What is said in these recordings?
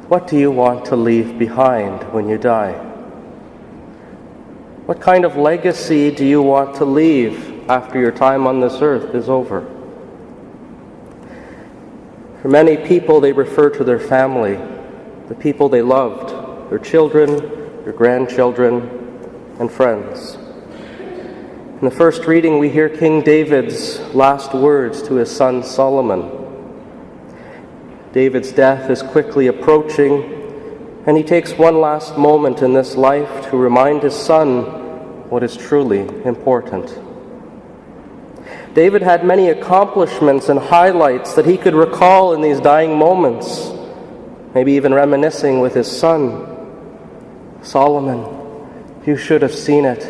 What do you want to leave behind when you die? What kind of legacy do you want to leave after your time on this earth is over? For many people, they refer to their family, the people they loved, their children, their grandchildren, and friends. In the first reading, we hear King David's last words to his son Solomon. David's death is quickly approaching, and he takes one last moment in this life to remind his son what is truly important. David had many accomplishments and highlights that he could recall in these dying moments, maybe even reminiscing with his son. Solomon, you should have seen it.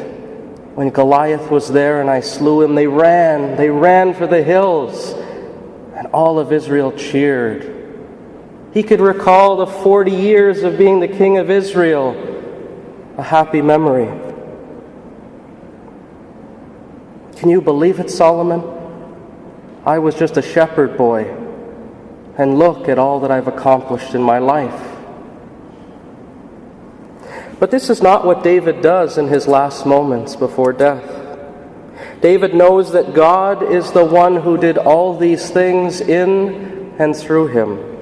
When Goliath was there and I slew him, they ran for the hills, and all of Israel cheered. He could recall the 40 years of being the king of Israel, a happy memory. Can you believe it, Solomon? I was just a shepherd boy, and look at all that I've accomplished in my life. But this is not what David does in his last moments before death. David knows that God is the one who did all these things in and through him.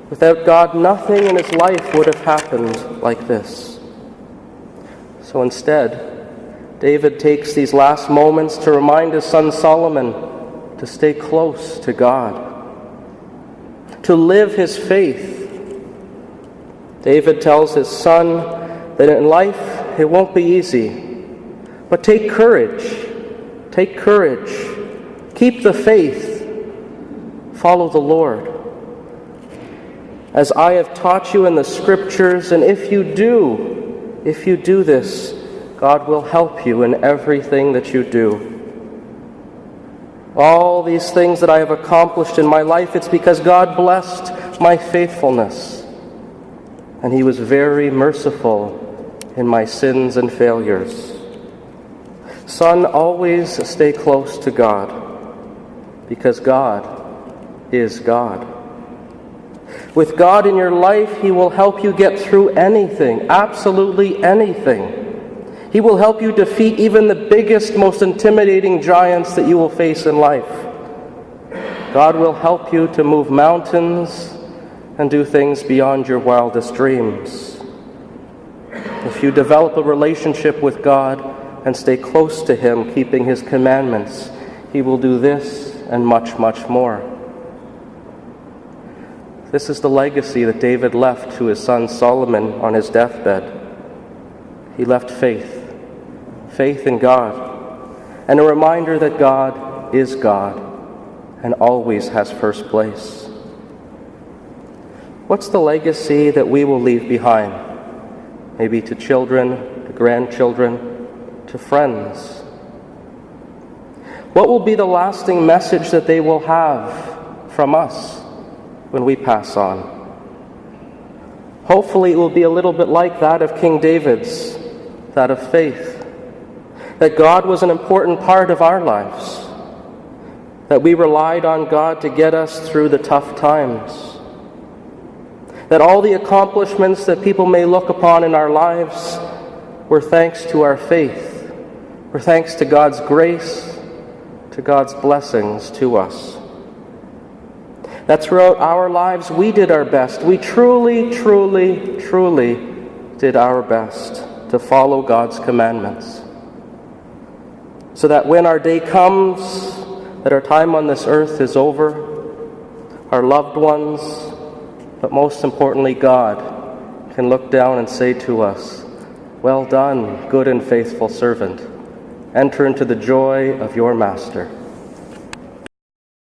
Without God, nothing in his life would have happened like this. So instead, David takes these last moments to remind his son Solomon to stay close to God, to live his faith. David tells his son that in life it won't be easy, but take courage, keep the faith, follow the Lord. As I have taught you in the Scriptures, and if you do this, God will help you in everything that you do. All these things that I have accomplished in my life, it's because God blessed my faithfulness. And He was very merciful in my sins and failures. Son, always stay close to God, because God is God. With God in your life, He will help you get through anything, absolutely anything. He will help you defeat even the biggest, most intimidating giants that you will face in life. God will help you to move mountains and do things beyond your wildest dreams. If you develop a relationship with God and stay close to Him, keeping His commandments, He will do this and much, much more. This is the legacy that David left to his son Solomon on his deathbed. He left faith in God, and a reminder that God is God and always has first place. What's the legacy that we will leave behind? Maybe to children, to grandchildren, to friends. What will be the lasting message that they will have from us when we pass on? Hopefully it will be a little bit like that of King David's, that of faith. That God was an important part of our lives. That we relied on God to get us through the tough times. That all the accomplishments that people may look upon in our lives were thanks to our faith, were thanks to God's grace, to God's blessings to us. That throughout our lives we did our best. We truly did our best to follow God's commandments. So that when our day comes, that our time on this earth is over, our loved ones, but most importantly God, can look down and say to us, "Well done, good and faithful servant. Enter into the joy of your master."